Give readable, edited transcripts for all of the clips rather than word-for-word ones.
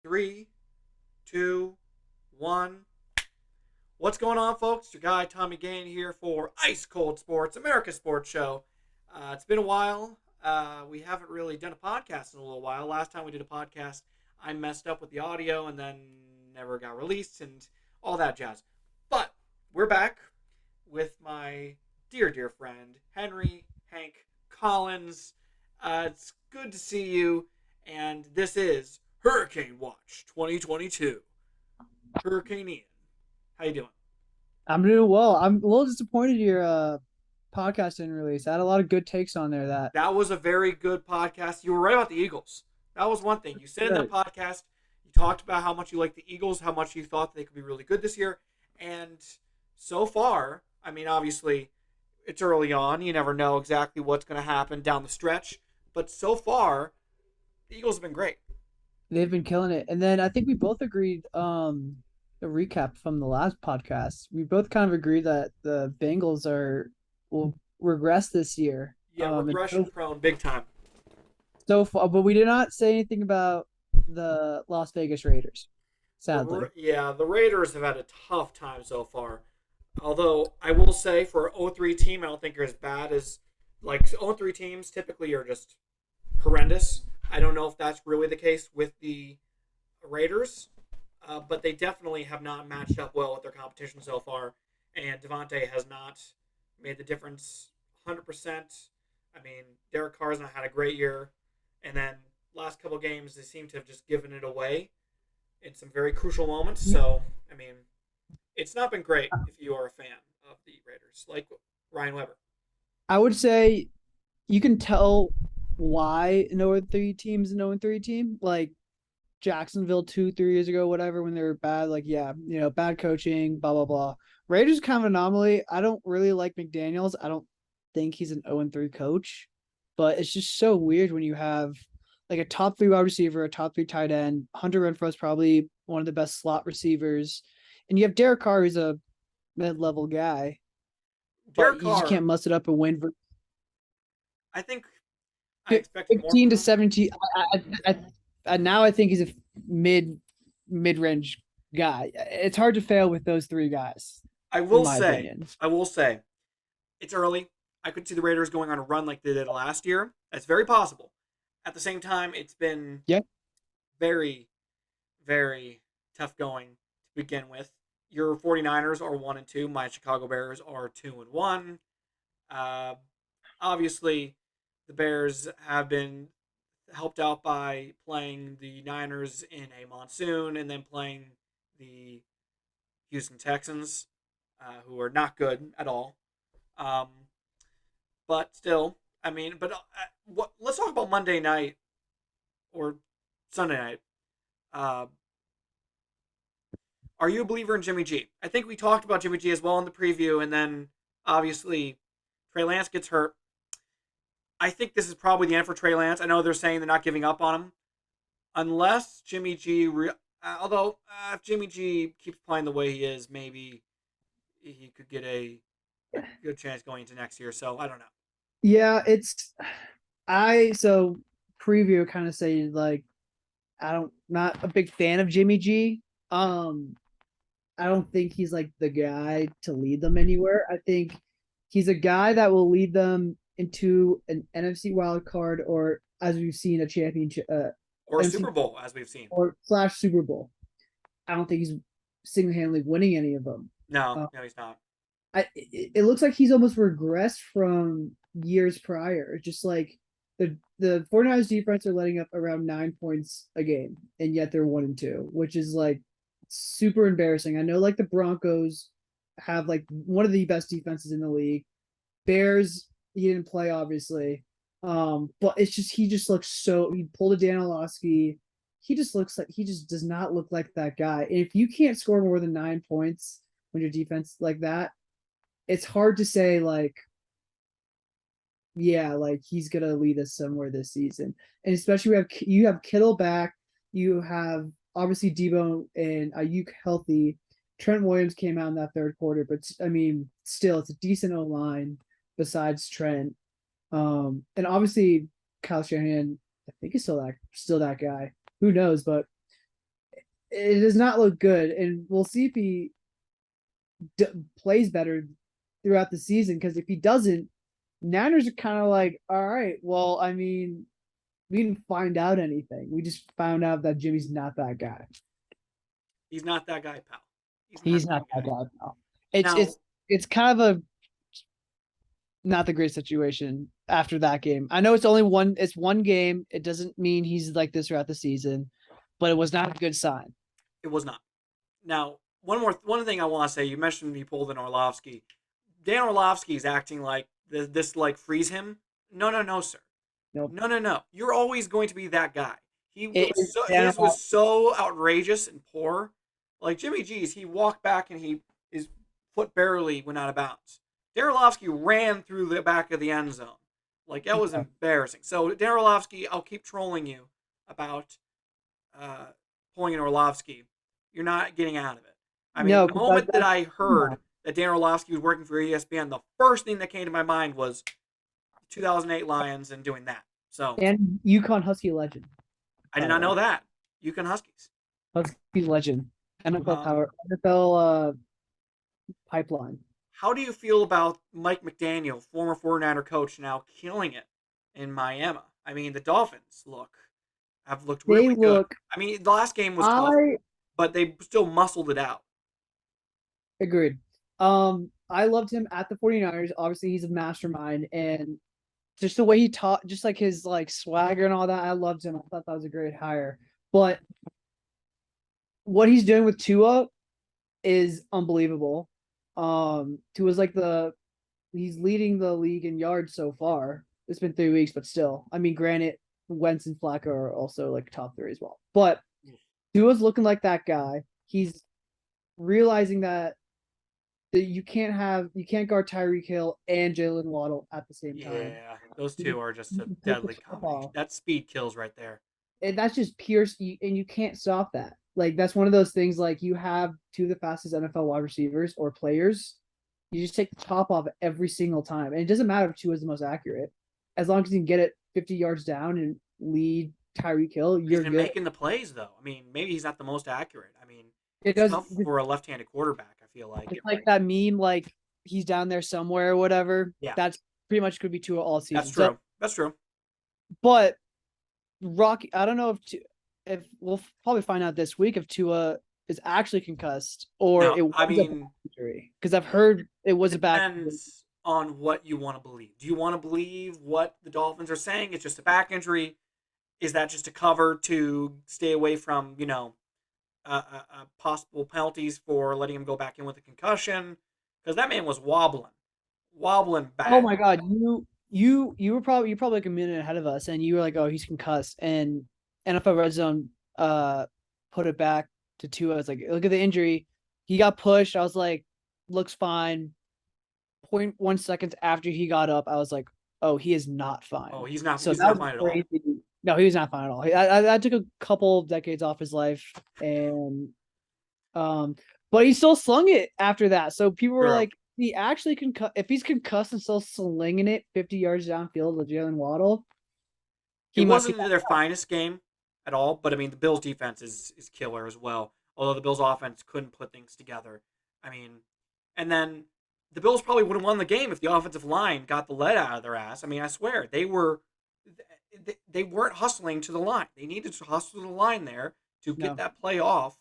Three, two, one. What's going on, folks? Your guy Tommy Gahan here for Ice Cold Sports, America's Sports Show. It's been a while. We haven't really done a podcast in a little while. Last time we did a podcast, I messed up with the audio and then never got released and all that jazz. But we're back with my dear friend, Henry Hank Collins. It's good to see you, and this is Hurricane Watch 2022. Hurricane Ian. How you doing? I'm doing well. I'm a little disappointed your podcast didn't release. I had a lot of good takes on there that That was a very good podcast. You were right about the Eagles. That was one thing. You said in that good. podcast, you talked about how much you like the Eagles, how much you thought they could be really good this year. And so far, I mean, obviously, it's early on. You never know exactly what's going to happen down the stretch. But so far, the Eagles have been great. They've been killing it. And then I think we both agreed the recap from the last podcast. We both kind of agreed that the Bengals are will regress this year. Yeah, And regression prone big time. so far, but we did not say anything about the Las Vegas Raiders, sadly. The Raiders have had a tough time so far. Although I will say for an 0-3 team, I don't think they're as bad as like 0-3 teams typically are just horrendous. I don't know if that's really the case with the Raiders, but they definitely have not matched up well with their competition so far. And Devontae has not made the difference 100%. I mean, Derek Carr's not had a great year. And then last couple games, they seem to have just given it away in some very crucial moments. So, I mean, it's not been great if you are a fan of the Raiders, like Ryan Weber. I would say you can tell why an 0-3 team is an 0-3 team. Like Jacksonville 2, 3 years ago, whatever, when they were bad, like, yeah, bad coaching, blah, blah, blah. Raiders kind of an anomaly. I don't really like McDaniels. I don't think he's an 0-3 coach, but it's just so weird when you have like a top three wide receiver, a top three tight end. Hunter Renfro's probably one of the best slot receivers. And you have Derek Carr, who's a mid level guy, but Derek you just Carr, can't must it up and win I think I expected more 15 from to him. 17. Now I think he's a mid range guy. It's hard to fail with those three guys, I in will my say, opinion. I will say, it's early. I could see the Raiders going on a run like they did last year. That's very possible. At the same time, it's been Yeah, very, very tough going to begin with. Your 49ers are 1-2. My Chicago Bears are 2-1. Uh, Obviously, the Bears have been helped out by playing the Niners in a monsoon and then playing the Houston Texans, who are not good at all. Um, but still, I mean, let's talk about Monday night or Sunday night. Uh, are you a believer in Jimmy G? I think we talked about Jimmy G as well in the preview, and then obviously Trey Lance gets hurt. I think this is probably the end for Trey Lance. I know they're saying they're not giving up on him, unless Jimmy G. Although if Jimmy G keeps playing the way he is, maybe he could get a good chance going into next year. So I don't know. yeah. It's I so preview kind of say like I don't not a big fan of Jimmy G. Um, I don't think he's like the guy to lead them anywhere. I think he's a guy that will lead them into an NFC wild card or as we've seen a championship Or NFC Super Bowl, as we've seen. or slash Super Bowl. I don't think he's single handedly winning any of them. No, Uh, no, he's not. it looks like he's almost regressed from years prior. Just like the 49ers defense are letting up around 9 points a game, and yet they're 1-2, which is like super embarrassing. I know like the Broncos have like one of the best defenses in the league. Bears, he didn't play obviously. But it's just he just looks so he pulled a Dan Orlovsky. He just looks like he just does not look like that guy. And if you can't score more than 9 points when your defense like that, it's hard to say like, yeah, like he's gonna lead us somewhere this season. And especially you have Kittle back, you have obviously Debo and Ayuk healthy. Trent Williams came out in that third quarter, but I mean, still it's a decent O line besides Trent. And obviously Kyle Shanahan, I think he's still that guy. Who knows? But it does not look good, and we'll see if he d- plays better throughout the season. Because if he doesn't, Niners are kind of like, all right, well, I mean, we didn't find out anything. We just found out that Jimmy's not that guy. He's not that guy, pal. He's not He's that not that guy. guy now. It's Now, it's it's kind of a not the great situation after that game. I know it's one game. It doesn't mean he's like this throughout the season, but it was not a good sign. it was not. Now, one thing I want to say. You mentioned he pulled in Orlovsky. Dan Orlovsky is acting like this like frees him. No, no, no, sir. Nope. No, no, no. You're always going to be that guy. He It was is so down. his was so outrageous and poor. Like Jimmy G's, he walked back and his foot barely went out of bounds. Darylowski ran through the back of the end zone. Like that was embarrassing. So Darylowski, I'll keep trolling you about uh, pulling in Orlovsky. You're not getting out of it. I mean, No, the because moment that that's I heard that Dan Orlovsky was working for ESPN, the first thing that came to my mind was 2008 Lions and doing that. So and Yukon Husky legend, I did by the not way. know that. Yukon Huskies. Husky legend. NFL Um, power NFL pipeline. how do you feel about Mike McDaniel, former 49er coach, now killing it in Miami? I mean, the Dolphins have looked They really good. look I mean, the last game was tough, I but they still muscled it out. agreed. I loved him at the 49ers. Obviously, he's a mastermind and just the way he taught, just like his like swagger and all that. I loved him. I thought that was a great hire. But what he's doing with Tua is unbelievable. Tua's like he's leading the league in yards so far. It's been 3 weeks, but still. I mean, granted, Wentz and Flacco are also like top three as well. But Tua's looking like that guy. He's realizing that you can't guard Tyreek Hill and Jalen Waddle at the same time. Yeah, those You two are just a can take the deadly top combination. off, That speed kills right there. and that's just pure. And you can't stop that. Like that's one of those things. Like you have two of the fastest NFL wide receivers or players. You just take the top off every single time, and it doesn't matter if two is the most accurate. As long as you can get it 50 yards down and lead Tyreek Hill, He's you're been good. making the plays though. I mean, maybe he's not the most accurate. I mean, It it's does. tough for a left-handed quarterback. I feel like. It's like that meme, like he's down there somewhere or whatever. Yeah, That's pretty much could be Tua all that's season. So, true. That's true. but Rocky, I don't know if we'll probably find out this week if Tua is actually concussed or Now, it I was a back mean, injury because I've heard it was a it back injury. depends on what you want to believe. Do you want to believe what the Dolphins are saying? It's just a back injury. Is that just a cover to stay away from possible penalties for letting him go back in with a concussion? Because that man was wobbling Oh bad. my God, you're probably like a minute ahead of us, and you were like, oh, he's concussed, and NFL Red Zone put it back to Tua. I was like, look at the injury. He got pushed. I was like, looks fine. 0.1 seconds after he got up, I was like, oh, he is not Oh, fine. he's not. So He's that not was fine at all. crazy. No, he was not fine at all. I took a couple of decades off his life, and um, but he still slung it after that. So people were True. like, he actually if he's concussed and still slinging it 50 yards downfield with Jalen Waddle, It he must be. wasn't their finest game at all, but I mean the Bills' defense is killer as well. Although the Bills' offense couldn't put things together. I mean, and then the Bills probably would have won the game if the offensive line got the lead out of their ass. I mean, I swear they weren't hustling to the line. They needed to hustle to the line there to get No, that play off.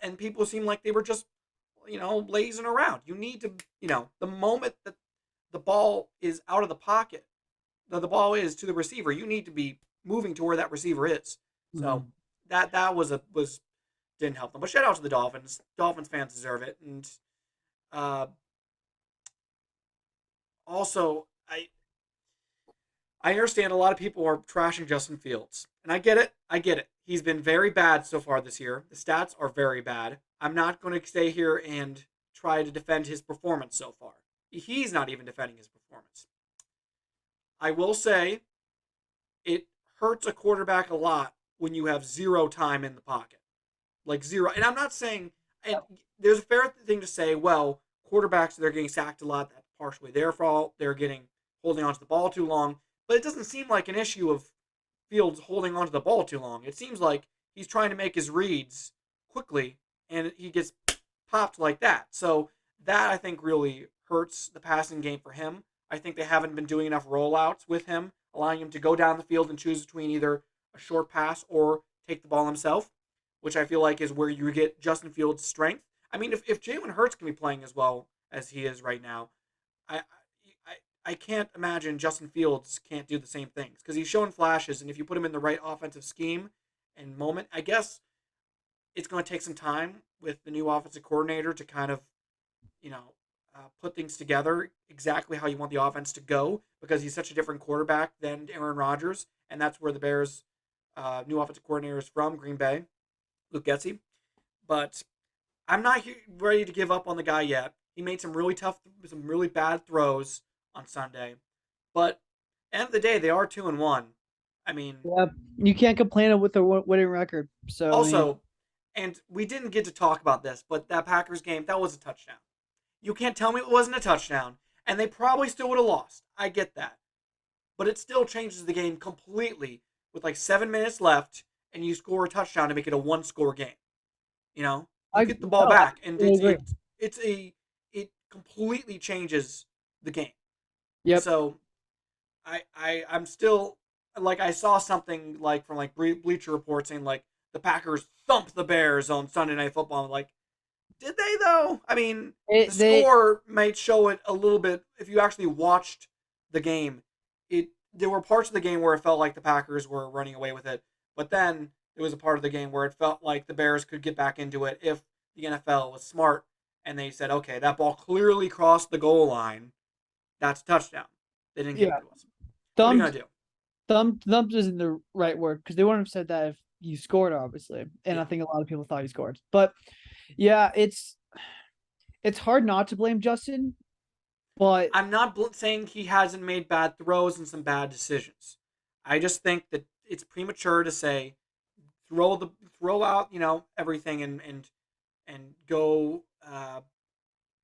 And people seemed like they were just lazing around. You need to the moment that the ball is out of the pocket, the ball is to the receiver, you need to be moving to where that receiver is. So Mhm. that was didn't help them. But shout out to the Dolphins. Dolphins fans deserve it. And uh, also, I understand a lot of people are trashing Justin Fields, and I get it. I get it. He's been very bad so far this year. The stats are very bad. I'm not going to stay here and try to defend his performance so far. He's not even defending his performance. I will say it hurts a quarterback a lot when you have zero time in the pocket. Like zero. And I'm not saying, and there's a fair thing to say, well, quarterbacks, they're getting sacked a lot. That's partially their fault. They're getting holding onto the ball too long. But it doesn't seem like an issue of Fields holding onto the ball too long. It seems like he's trying to make his reads quickly, and he gets popped like that. So that I think really hurts the passing game for him. I think they haven't been doing enough rollouts with him, allowing him to go down the field and choose between either a short pass or take the ball himself, which I feel like is where you get Justin Fields' strength. I mean, if Jalen Hurts can be playing as well as he is right now, I I can't imagine Justin Fields can't do the same things because he's showing flashes, and if you put him in the right offensive scheme and moment, I guess it's going to take some time with the new offensive coordinator to kind of you know put things together exactly how you want the offense to go because he's such a different quarterback than Aaron Rodgers, and that's where the Bears' new offensive coordinator is from, Green Bay, Luke Getzey. But I'm not ready to give up on the guy yet. He made some really tough, some really bad throws on Sunday, but end of the day, they are 2-1. I mean, Yeah, you can't complain with a winning record. So I mean, also, and we didn't get to talk about this, but that Packers game, that was a touchdown. You can't tell me it wasn't a touchdown, and they probably still would have lost. I get that, but it still changes the game completely with like 7 minutes left, and you score a touchdown to make it a one-score game. You know, you I get the ball no, I back, and totally agree. it completely changes the game. Yep. So I'm still like I saw something like from like Bleacher Report saying like the Packers thumped the Bears on Sunday Night Football. I'm like, did they though? I mean, the They score might show it a little bit if you actually watched the game. It there were parts of the game where it felt like the Packers were running away with it, but then there was a part of the game where it felt like the Bears could get back into it if the NFL was smart and they said, okay, that ball clearly crossed the goal line. That's a touchdown. They didn't give it yeah, to us. What are you thumped gonna do? thumped isn't the right word because they wouldn't have said that if you scored, obviously. And I Yeah, think a lot of people thought he scored. But yeah, it's hard not to blame Justin, but I'm not saying he hasn't made bad throws and some bad decisions. I just think that it's premature to say throw out everything and go.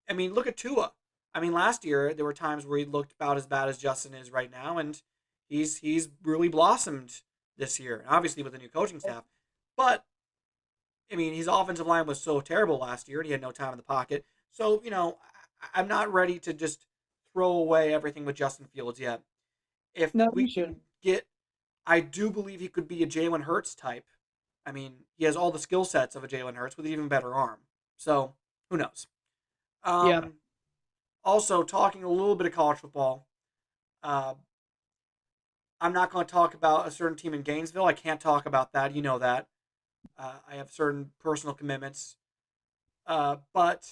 I mean, look at Tua. I mean, last year there were times where he looked about as bad as Justin is right now, and he's really blossomed this year, and obviously with the new coaching staff. But I mean, his offensive line was so terrible last year, and he had no time in the pocket. So I'm not ready to just throw away everything with Justin Fields yet. If no, we you should. can get, I do believe he could be a Jalen Hurts type. I mean, he has all the skill sets of a Jalen Hurts with an even better arm. So who knows? Yeah. Um, Also, talking a little bit of college football, uh, I'm not going to talk about a certain team in Gainesville. I can't talk about that. You know that. I have certain personal commitments. But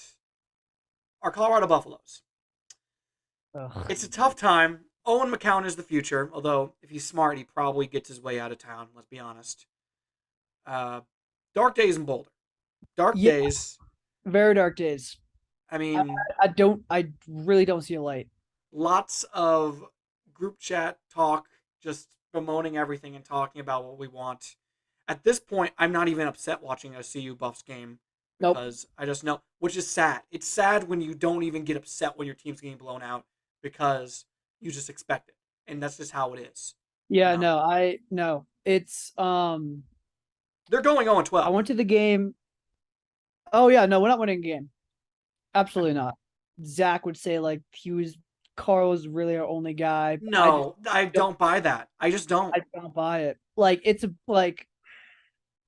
our Colorado Buffaloes. Ugh. It's a tough time. Owen McCown is the future, although if he's smart, he probably gets his way out of town. Let's be honest. Uh, Dark days in Boulder. Dark Yeah, days. very dark days. I I, mean, I really don't see a light. lots of group chat talk, just bemoaning everything and talking about what we want. At this point, I'm not even upset watching a CU Buffs game Nope. because I just know, which is sad. It's sad when you don't even get upset when your team's getting blown out because you just expect it, and that's just how it is. You Yeah, know, no, I no. It's they're going 0 I 12. went to the game. Oh yeah, no, we're not winning a game. Absolutely not. Zach would say like Carl was really our only guy. No, I Don't don't buy that. I just don't. I don't buy it. Like it's a like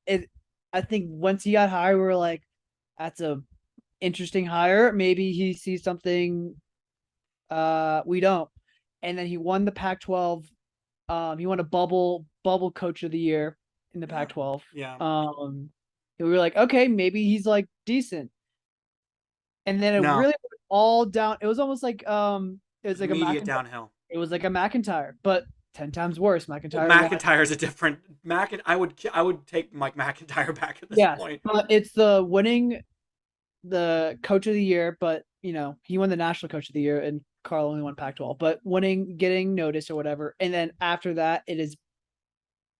it I think once he got hired, we were like, that's a interesting hire. Maybe he sees something we don't. And then he won the Pac-12. He won a bubble coach of the year in the Yeah, Pac-12. yeah. We were like, okay, maybe he's like decent. And then it No, really went all down. It was almost like it was like a immediate McIntyre. downhill. It was like a McIntyre, but 10 times worse. Well, McIntyre won. McIntyre's a different I would take Mike McIntyre back at this Yes, point. but it's the winning the coach of the year, but he won the national coach of the year and Carl only won Pac-12, but winning, getting noticed or whatever. And then after that, it is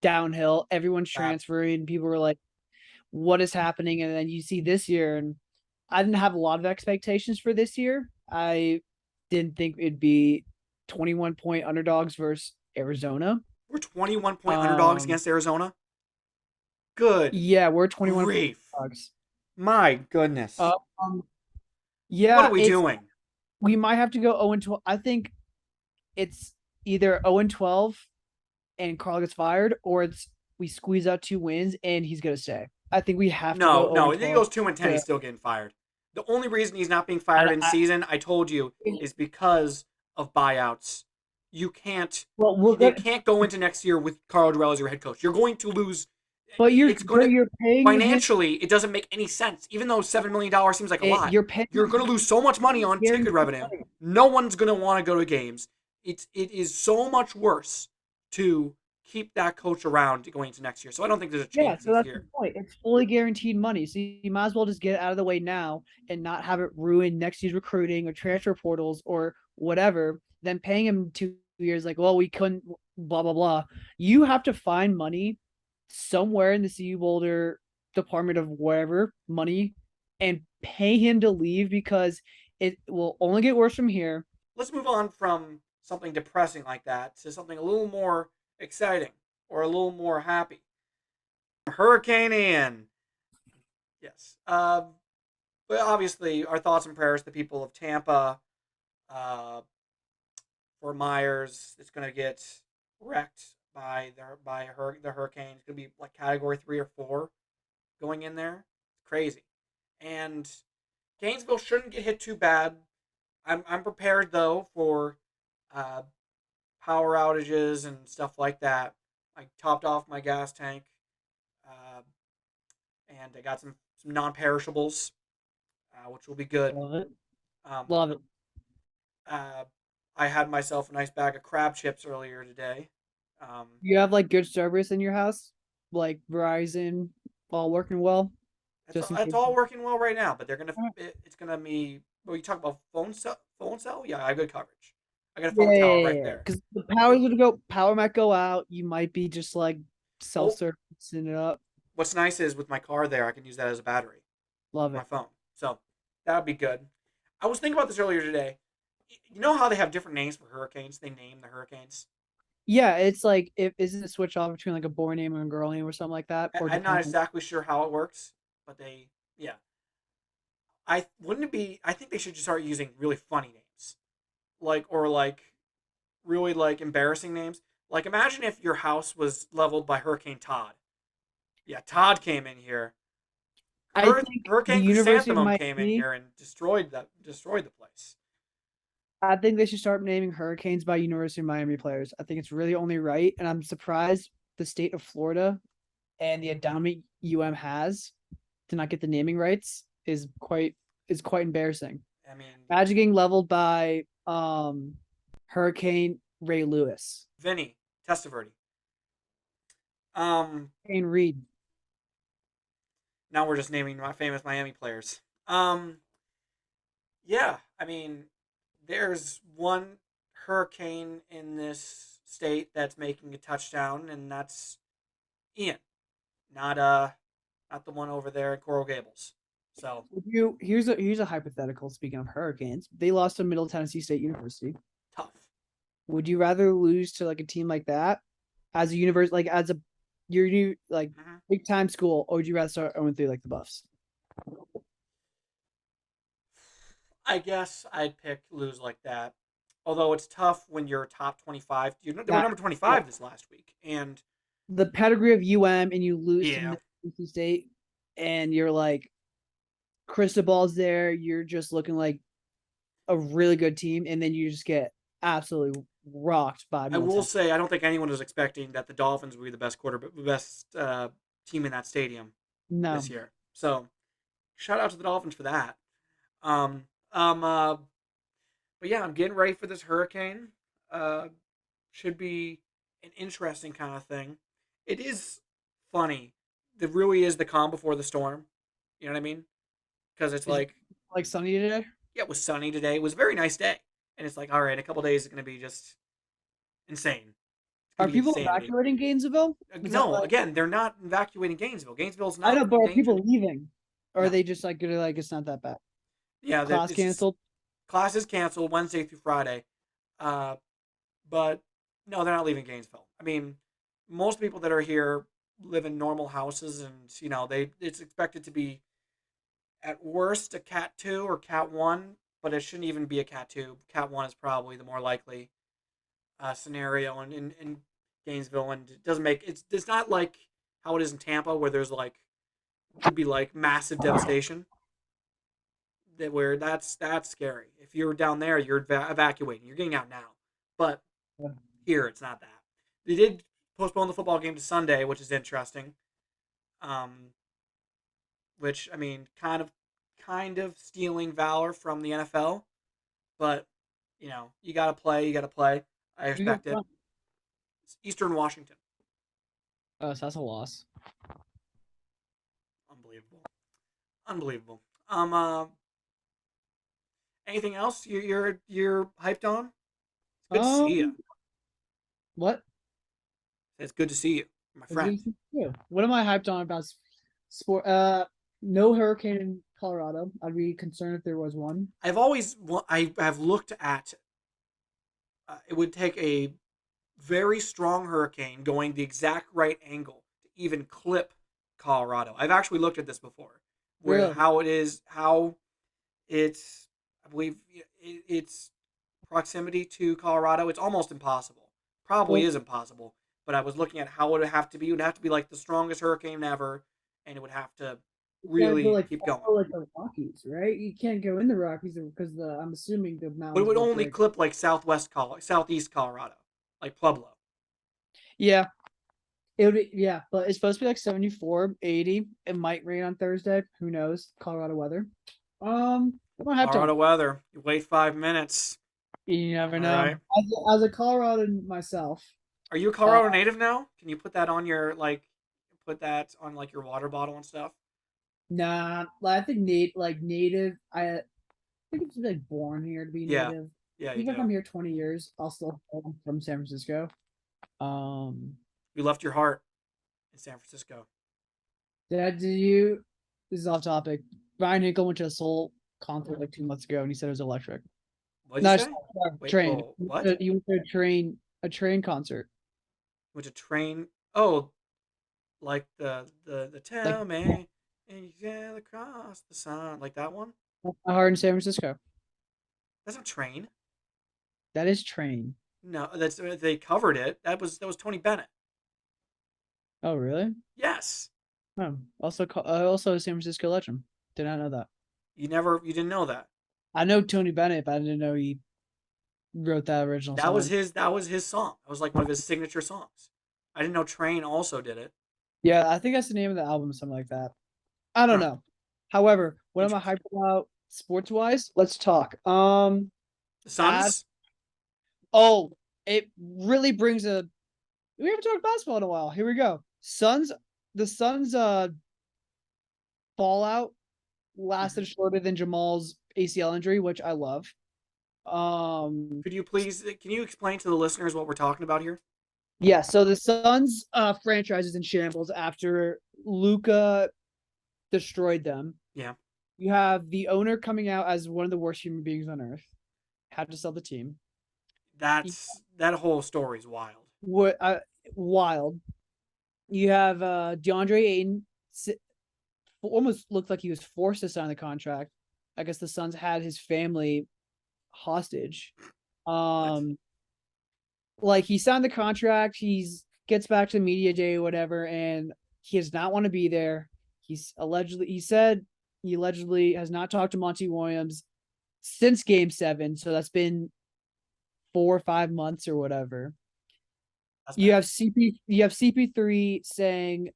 downhill. Everyone's Bad. transferring. People were like, what is happening? And then you see this year, and I didn't have a lot of expectations for this year. I didn't think it'd be 21-point underdogs versus Arizona. We're 21-point underdogs Um, against Arizona. Good yeah, we're 21 point grief. underdogs. My goodness. Um, What are yeah, we doing? we might have to go 0 and 12. I think it's either 0 and 12 and Carl gets fired, or it's we squeeze out 2 wins and he's gonna stay. I think we have to go No, 0 no. and If he 12 goes 2-10, to he's still getting fired. The only reason he's not being fired in I season, I told you, is because of buyouts. You can't. well we're They gonna can't go into next year with Carl Durrell as your head coach. You're going to lose. but It's going to you're paying him financially. It doesn't make any sense. Even though $7 million seems like a lot, you're paying you're going to lose so much money on ticket guaranteed revenue. money. No one's going to want to go to games. It is so much worse to keep that coach around going into next year. So I don't think there's a Yeah, chance so he's that's the here. point. It's fully guaranteed money. So you might as well just get it out of the way now and not have it ruin next year's recruiting or transfer portals or whatever. Then paying him 2 years, like, well, we couldn't, blah, blah, blah. You have to find money somewhere in the CU Boulder department of wherever money and pay him to leave because it will only get worse from here. Let's move on from something depressing like that to something a little more exciting or a little more happy. Hurricane Ian. Yes. But obviously, our thoughts and prayers to the people of Tampa. Uh, for Myers, it's going to get wrecked the hurricane. It's going to be like category 3 or 4 going in there. It's crazy. And Gainesville shouldn't get hit too bad. I'm prepared though for uh, power outages and stuff like that. I topped off my gas tank, uh, and I got some non-perishables, which will be good. Love it. Um, Love it. uh, I had myself a nice bag of crab chips earlier today. Um, You have like good service in your house, like Verizon, all working well, just in it's case. all working well right now, but it's gonna be. Well, you talk about phone cell. Yeah, I have good coverage. I got a phone tower right Yeah, there. because the power's gonna go. Power might go out. You might be just like Well, self-servicing it up. what's nice is with my car there, I can use that as a battery Love for my it. phone. So that would be good. I was thinking about this earlier today. You know how they have different names for hurricanes? They name the hurricanes. Yeah, it's like if isn't it switch off between like a boy name and a girl name or something like that, or I'm not depends on. exactly sure how it works, but yeah. I wouldn't it be. I think they should just start using really funny names, or really like embarrassing names. Like imagine if your house was leveled by Hurricane Todd. Yeah, Todd came in here. I think the Hurricane University of Chrysanthemum came in Miami. here and destroyed the place. I think they should start naming hurricanes by University of Miami players. I think it's really only right, and I'm surprised the state of Florida and the endowment has to not get the naming rights is quite embarrassing. I mean, Imagine getting leveled by Hurricane Ray Lewis, Vinny Testaverde. Um, Hurricane Reed. Now we're just naming my famous Miami players. Yeah, I mean, there's one hurricane in this state that's making a touchdown, and that's Ian, not not the one over there at Coral Gables. So Would you here's a hypothetical. Speaking of hurricanes, they lost to Middle Tennessee State University. tough. Would you rather lose to like a team like that as a universe, like as a your new like Hmm. big time school, or would you rather start 0-3 like the Buffs? I guess I'd pick lose like that. Although it's tough when you're top 25. You know, they were That number yeah, 25 this last week, and the pedigree of UM and you lose to yeah, Middle Tennessee State, and you're like Cristobal's there. You're just looking like a really good team, and then you just get absolutely rocked by I Middle will Tennessee. say I don't think anyone was expecting that the Dolphins would be the best team in that stadium No, this year. So shout out to the Dolphins for that. Um, um, uh, but yeah, I'm getting ready for this hurricane. Uh, should be an interesting kind of thing. It is funny. It really is the calm before the storm. You know what I mean? Because it's is it like, like sunny today? yeah, it was sunny today. It was a very nice day. And it's like, all right, in a couple days, it's going to be just insane. It's going Are to be people insanity. evacuating Gainesville? Is that No, like again, they're not evacuating Gainesville. Gainesville's I not know, but in are danger. people leaving? Or are No. they just like gonna like it's not that bad? Yeah, Class it's just canceled? classes canceled Wednesday through Friday. Uh, but no, they're not leaving Gainesville. I mean, most people that are here live in normal houses, and you know it's expected to be at worst a Cat 2 or Cat 1, but it shouldn't even be a Cat 2. Cat 1 is probably the more likely scenario in Gainesville, and it doesn't make it's not like how it is in Tampa where there's like could be like massive devastation. That where that's scary. If you're down there, you're evacuating. You're getting out now. But here, it's not that. They did postpone the football game to Sunday, which is interesting. Um, which I mean, kind of stealing valor from the NFL, but you got to play. You got to play. I We got expect it. fun. It's Eastern Washington. So that's a loss. Unbelievable. Unbelievable. Anything else you're hyped on? It's good to see you. Um, what? It's good to see you, my It's friend. good to see you. What am I hyped on about sport? No hurricane in Colorado. I'd be concerned if there was one. I have looked at. It would take a very strong hurricane going the exact right angle to even clip Colorado. I've actually looked at this before, where Really? how it's I believe it's proximity to Colorado. It's almost impossible. Probably Well, is impossible. But I was looking at how it would have to be. It would have to be like the strongest hurricane ever, and it would have to you can't go really like keep going. follow like the Rockies, right? You can't go in the Rockies because the I'm assuming the But it mountains would will only break. clip like southeast Colorado, like Pueblo. Yeah, it would be, yeah, but it's supposed to be like 74, 80. It might rain on Thursday. Who knows? Colorado weather. What am I hyped on? Colorado weather. You wait 5 minutes. You never All know. right. As a Coloradan myself, Are you a uh, Colorado native now? Can you put that on your put that on like your water bottle and stuff? nah, like, I think native. I think it's like born here to be Yeah. native. Yeah, you Even if do. I'm here 20 years, I'll still I'm from San Francisco. Um, You left your heart in San Francisco. did you? This is off topic. Ryan Hinkle went to a Soul concert like 2 months ago, and he said it was electric. What'd you No, say? sorry, Wait, train. whoa, what? He went to a train concert. Went to train. Oh, like the Like tell me and you sail across the sun, like that one. my heart in San Francisco. That's not train. That is train. No, that's they covered it. That was Tony Bennett. Oh, really? Yes. Oh, also a San Francisco legend. Did not know that. You didn't know that. I know Tony Bennett, but I didn't know he wrote that original song. That was his song. That was like one of his signature songs. I didn't know Train also did it. Yeah, I think that's the name of the album, something like that. I don't Huh. know. However, what am I Interesting. hyped about sports wise? Let's talk. The Ad. Suns? Oh, it really brings a. We haven't talked basketball in a while. Here we go. The Suns fallout Mhm. lasted shorter than Jamal's ACL injury, which I love. Um, Could you please can you explain to the listeners what we're talking about here? yeah, so the Suns franchise is in shambles after Luca destroyed them. Yeah. You have the owner coming out as one of the worst human beings on earth. Had to sell the team. That whole story is wild. What wild. You have DeAndre Ayton almost looked like he was forced to sign the contract. I guess the Suns had his family hostage. What? Um, like he signed the contract, he's gets back to the media day or whatever, and he does not want to be there. He said he allegedly has not talked to Monty Williams since game 7, so that's been 4 or 5 months or whatever. That's bad. You have CP3 saying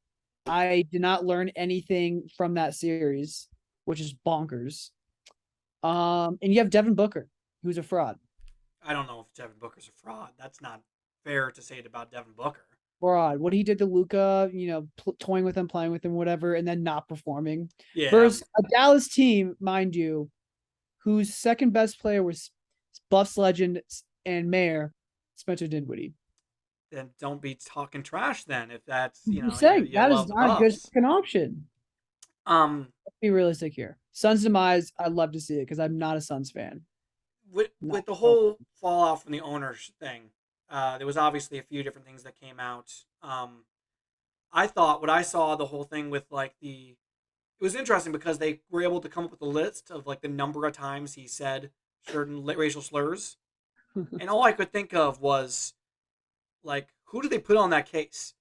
I did not learn anything from that series, which is bonkers. And you have Devin Booker, who's a fraud. I don't know if Devin Booker's a fraud. That's not fair to say it about Devin Booker. Fraud. What he did to Luca, toying with him, playing with him, whatever, and then not performing. Yeah. Versus a Dallas team, mind you, whose second best player was Buffs legend and mayor Spencer Dinwiddie. Then don't be talking trash then if that's, I'm just you saying you that is love the not a good Buffs. second option. Um Let's be realistic here. Suns demise, I'd love to see it because I'm not a Suns fan. with Not the whole fallout from the owners thing, there was obviously a few different things that came out. I thought what I saw the whole thing with like the it was interesting because they were able to come up with a list of like the number of times he said certain racial slurs, and all I could think of was like, who do they put on that case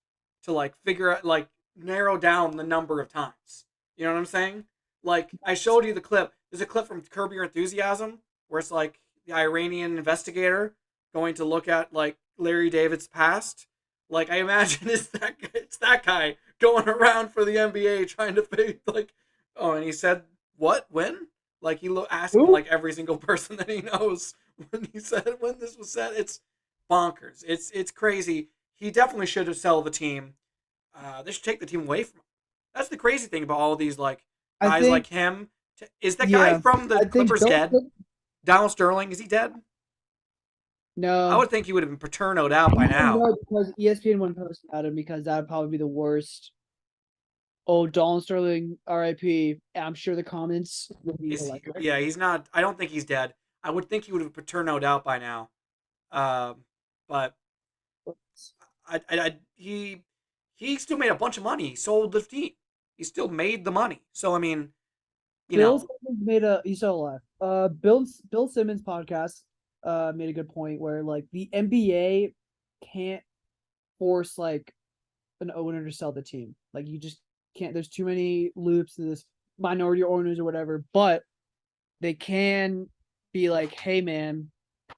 to like figure out, like, narrow down the number of times? You know what I'm saying? Like, I showed you the clip. There's a clip from Curb Your Enthusiasm where it's like the Iranian investigator going to look at like Larry David's past. Like, I imagine it's that guy going around for the NBA trying to figure like, oh, and he said what when? Like he asking Who? like every single person that he knows when this was said. It's bonkers. It's crazy. He definitely should have sold the team. They should take the team away from him. That's the crazy thing about all these like I guys like think, him. Is that guy yeah, from the I think Clippers dead? Donald Sterling, is he dead? I no, would think he would have been paternoed out by he wouldn't now. know because ESPN wouldn't post about him because that would probably be the worst. Oh, Donald Sterling, RIP. I'm sure the comments would be Is he? electric. Yeah, he's not. I don't think he's dead. I would think he would have paternoed out by now. But he still made a bunch of money. He sold the team. He still made the money. So I mean, you Bill know, Simmons made a he's still alive. Bill Simmons podcast made a good point where like the NBA can't force like an owner to sell the team. Like you just can't. There's too many loops to this minority owners or whatever. But they can be like, hey man, you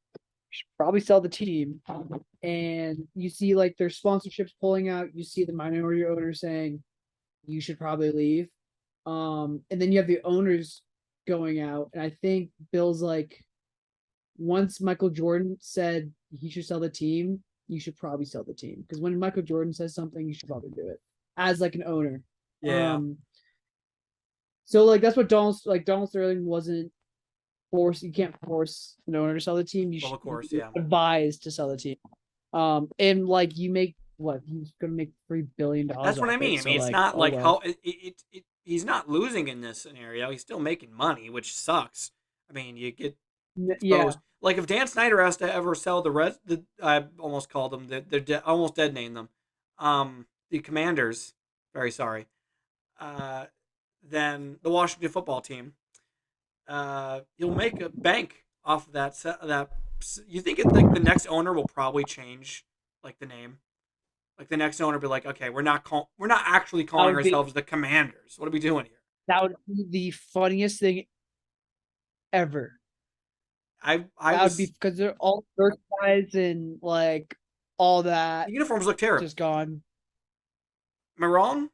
should probably sell the team. And you see like their sponsorships pulling out. You see the minority owner saying you should probably leave. And then you have the owners going out. And I think Bill's like, once Michael Jordan said he should sell the team, you should probably sell the team. Because when Michael Jordan says something, you should probably do it as like an owner. yeah. Um, so like that's what Donald Sterling wasn't forced. You can't force an owner to sell the team. You Well, should of course, you yeah. advise to sell the team. And like you make what he's gonna make $3 billion That's what I off it. mean. I So mean, it's like, not oh like well. how he's not losing in this scenario. He's still making money, which sucks. I mean, you get Yeah, exposed. Like if Dan Snyder has to ever sell I almost called them almost dead named them, the Commanders. Very sorry. Uh, then the Washington football team. He'll make a bank off of that. You think like the next owner will probably change like the name? Like the next owner will be like, okay, we're not actually that calling would be ourselves the Commanders. What are we doing here? that would be the funniest thing ever. I That would be was because they're all merchandise and like all the that uniforms look terrible. just gone. Am I wrong?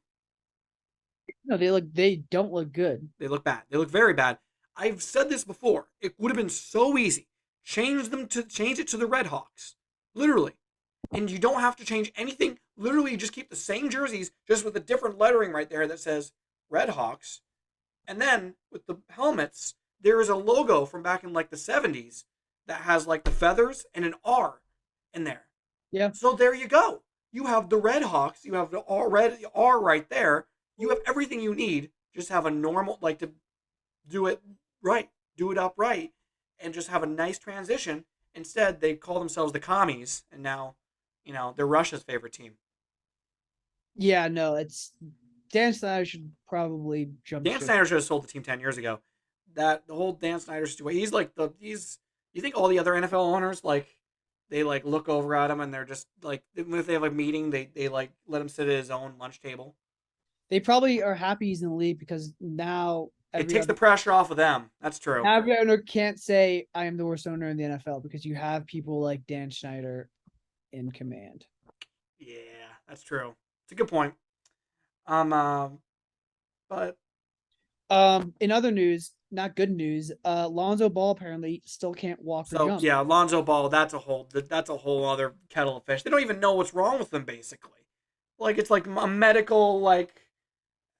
No, they don't look good. They look bad. They look very bad. I've said this before. It would have been so easy. Change it to the Red Hawks. Literally. And you don't have to change anything. Literally, you just keep the same jerseys, just with a different lettering right there that says Red Hawks. And then with the helmets, there is a logo from back in like the 70s that has like the feathers and an R in there. Yeah. So there you go. You have the Red Hawks. You have the red R right there. You have everything you need. Just have a normal, like, to do it right, do it upright, and just have a nice transition. Instead, they call themselves the commies, and now, they're Russia's favorite team. Yeah, no, it's Dan Snyder should probably jump Dan ship. Snyder should have sold the team 10 years ago. That the whole Dan Snyder situation. He's like he's. You think all the other NFL owners like they like look over at him and they're just like if they have a meeting they like let him sit at his own lunch table. They probably are happy he's in the league because now It takes the pressure off of them. That's true. every owner can't say I am the worst owner in the NFL because you have people like Dan Schneider in command. Yeah, that's true. It's a good point. But In other news, not good news, Lonzo Ball apparently still can't walk or so jump. yeah, Lonzo Ball. That's a whole other kettle of fish. They don't even know what's wrong with them. Basically, like it's like a medical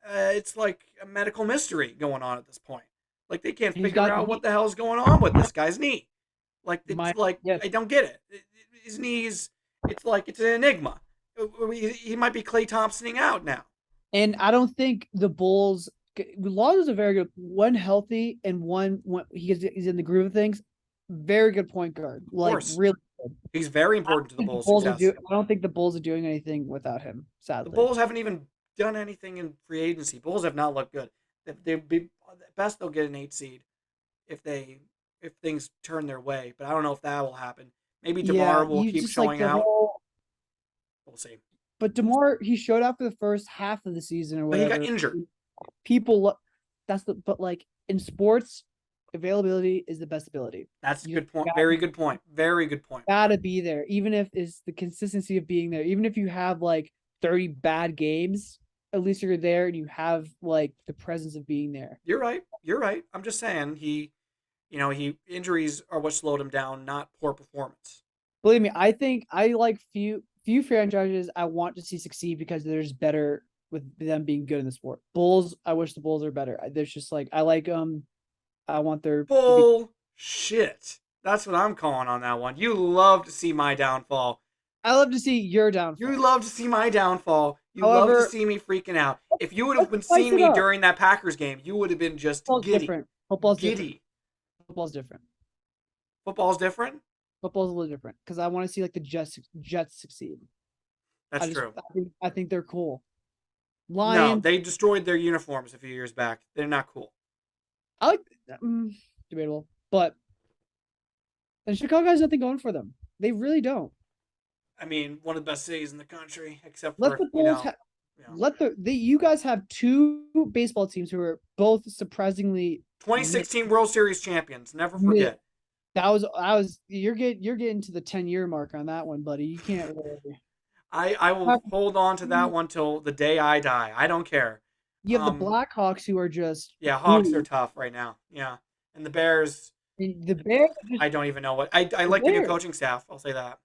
it's like a medical mystery going on at this point. Like they can't He's figure got out what the hell's going on with this guy's knee. Like my it's like yeah, I don't get it. His knees. It's like it's an enigma. He might be Klay Thompsoning out now. and I don't think the Bulls. Lonzo's a very good one healthy and one when he's in the groove of things. Very good point guard, Of like course, really good. he's very I don't important to the think the Bulls' Bulls are success. I don't think the Bulls are doing anything without him. The Sadly, Bulls haven't even done anything in free agency. Bulls have not looked good. They'd be at best they'll get an 8 seed if they if things turn their way. But I don't know if that will happen. Maybe Yeah, Demar will you keep just like showing the out. whole. We'll see. But Demar, he showed up for the first half of the season or But he got whatever. injured. People, that's the. But like in sports, availability is the best ability. That's a You good point. gotta, Very good point. Very good point. gotta be there, even if it's the consistency of being there. Even if you have like 30 bad games, at least you're there and you have like the presence of being there. You're right. You're right. I'm just saying he injuries are what slowed him down, not poor performance. Believe me, I think I like few franchises I want to see succeed because there's better with them being good in the sport. Bulls, I wish the Bulls are better. There's just like I like I want there to be. Bullshit. That's what I'm calling on that one. You love to see my downfall. I love to see your You downfall. love to see my downfall. You love to However, see me freaking out. If you would have let's been spice seeing it me up. during that Packers game, you would have been just Football's giddy. different. Football's different. Giddy. Football's different. Football's different? Football's a little different because I want to see like the Jets succeed. That's true. I think they're cool. No, Lions, they destroyed their uniforms a few years back. They're not cool. I like debatable, but and Chicago has nothing going for them. They really don't. I mean, one of the best cities in the country, except Let for, the Bulls have. you know, Let the you guys have two baseball teams who are both surprisingly mid. 2016 World Series champions. Never mid. forget. That was you're getting to the 10-year mark on that one, buddy. You can't really. I will hold on to that one till the day I die. I don't care. You have the Blackhawks who are just Yeah, Hawks are ooh, tough right now. Yeah, and the Bears. and the Bears are just I don't even know what. I the like the new Bears. coaching staff. I'll say that.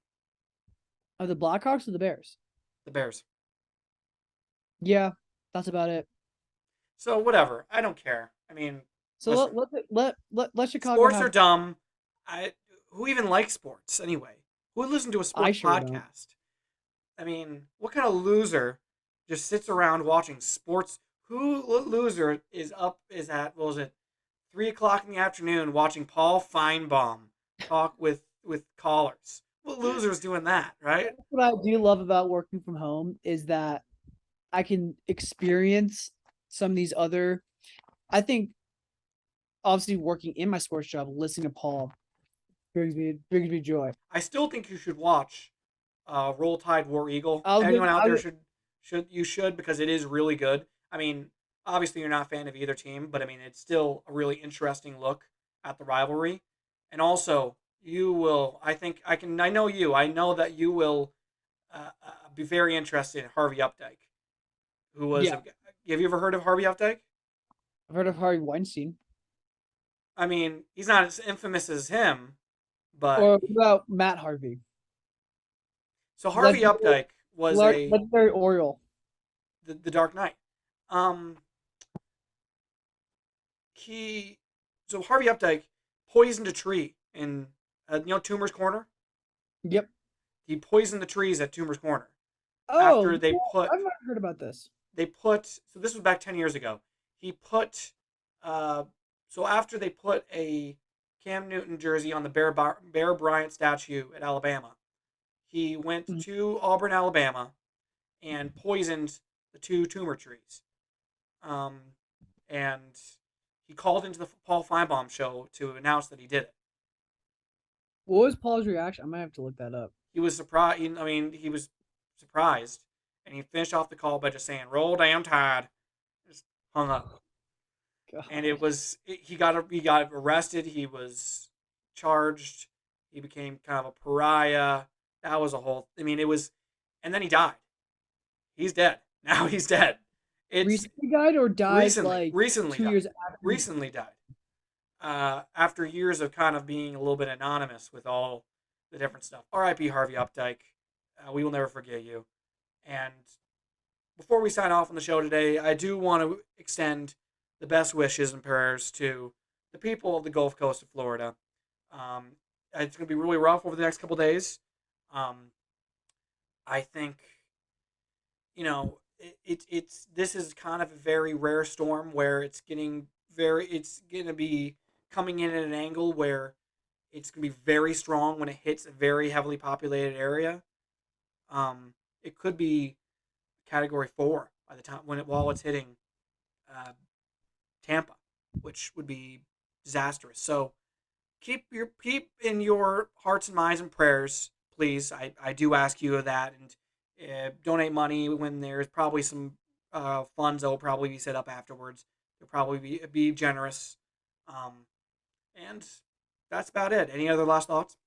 Are the Blackhawks or the Bears? The Bears. Yeah, that's about it. So whatever. I don't care. I mean, So listen, let Chicago sports are have. dumb. I who even likes sports anyway? Who would listen to a I sports sure don't. podcast? I mean, what kind of loser just sits around watching sports? What loser is at what was it 3 o'clock in the afternoon watching Paul Feinbaum talk with callers? What loser's doing that, right? What I do love about working from home is that I can experience some of these other. I think obviously working in my sports job, listening to Paul brings me joy. I still think you should watch Roll Tide War Eagle. I'll give Anyone out I'll there give, should because it is really good. I mean, obviously you're not a fan of either team, but I mean it's still a really interesting look at the rivalry. And also, you will. I think I can. I know you. I know that you will be very interested in Harvey Updike, who was. yeah. Have you ever heard of Harvey Updike? I've heard of Harvey Weinstein. I mean, he's not as infamous as him, but Or what about Matt Harvey? so Harvey Legendary, Updike was a legendary Oriole. the Dark Knight. Um, he so Harvey Updike poisoned a tree in Toomer's Corner. Yep. He poisoned the trees at Toomer's Corner Oh, after they put I've not heard about this. so this was back 10 years ago. He put so after they put a Cam Newton jersey on the Bear Bryant statue at Alabama, he went Mhm. to Auburn, Alabama, and poisoned the two Toomer trees. And he called into the Paul Feinbaum show to announce that he did it. What was Paul's reaction? I might have to look that up. He was surprised. I mean, he was surprised, and he finished off the call by just saying, "Roll damn Tide." Just hung up. And God. he got arrested. He was charged. He became kind of a pariah. That was a whole. I mean, it was, and then he died. He's dead. Now he's dead. It's Recently died or died like recently 2 years died. after? Recently died. After years of kind of being a little bit anonymous with all the different stuff. R.I.P. Harvey Updike. We will never forget you. And before we sign off on the show today, I do want to extend the best wishes and prayers to the people of the Gulf Coast of Florida. It's going to be really rough over the next couple days. I think, it's this is kind of a very rare storm where it's going to be coming in at an angle where it's going to be very strong when it hits a very heavily populated area. It could be Category 4 by the time while it's hitting Tampa, which would be disastrous. So keep in your hearts and minds and prayers, please. I do ask you of that, and donate money when there's probably some funds that will probably be set up afterwards. They'll probably be generous, um, and that's about it. Any other last thoughts?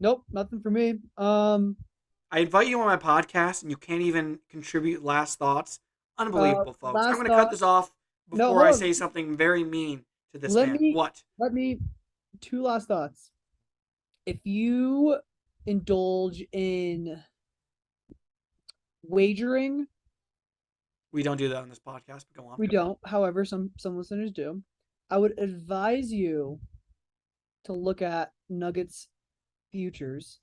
Nope, nothing for me. I invite you on my podcast, and you can't even contribute last thoughts. Unbelievable, folks. I'm Last going to cut thought. this off No, before hold I on. say something very mean to this Let man. me What? let me two last thoughts. If you indulge in wagering, We don't do that on this podcast, but go on. we don't. However, some listeners do. I would advise you to look at Nuggets futures.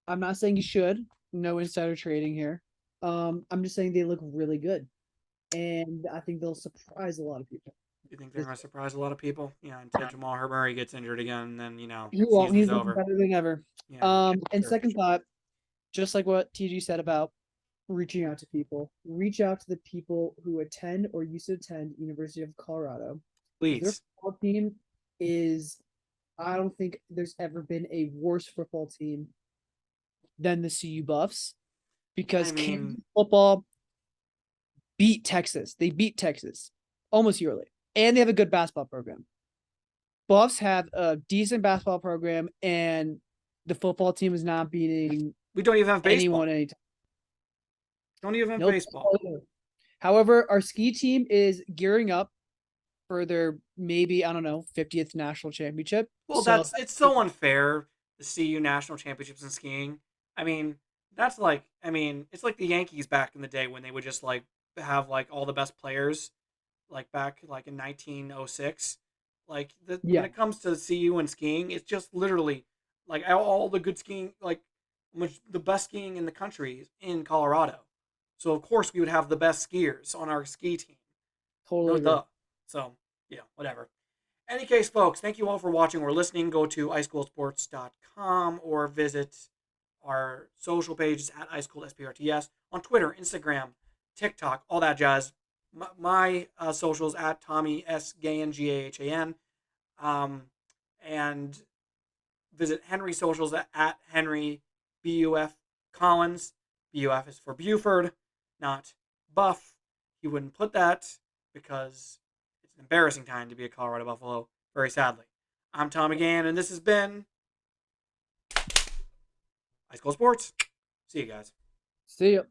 I'm not saying you should. No insider trading here. I'm just saying they look really good, and I think they'll surprise a lot of people. You think they're going to surprise a lot of people? Yeah, until Jamal Murray gets injured again, and then, He won't. season's He's looking over. better than ever. Yeah, And sure. second thought, just like what TG said about reaching out to people, reach out to the people who attend or used to attend University of Colorado. Their Please. football team is, I don't think there's ever been a worse football team than the CU Buffs I because mean, Kansas football beat Texas. They beat Texas almost yearly, and they have a good basketball program. Buffs have a decent basketball program, and the football team is not beating we don't even have baseball. anyone anytime. Don't even have Nope. baseball. However, our ski team is gearing up for their maybe, I don't know, 50th national championship. Well, So it's so unfair, the CU national championships in skiing. I mean, it's like the Yankees back in the day when they would just like have like all the best players, like back like in 1906. Like when yeah, it comes to CU and skiing, it's just literally like all the good skiing, like the best skiing in the country is in Colorado. So of course we would have the best skiers on our ski team. totally No agree. duh. So yeah, whatever. Any case, folks, thank you all for watching or listening. Go to icecoldsports.com or visit our social pages at icecoldSPRTS on Twitter, Instagram, TikTok, all that jazz. My socials at Tommy S. Gahan, Gahan. And visit Henry's socials at Henry BUF Collins. BUF is for Buford, not Buff. He wouldn't put that because it's an embarrassing time to be a Colorado Buffalo, very sadly. I'm Tom again, and this has been Ice Cold Sports. See you guys. See ya.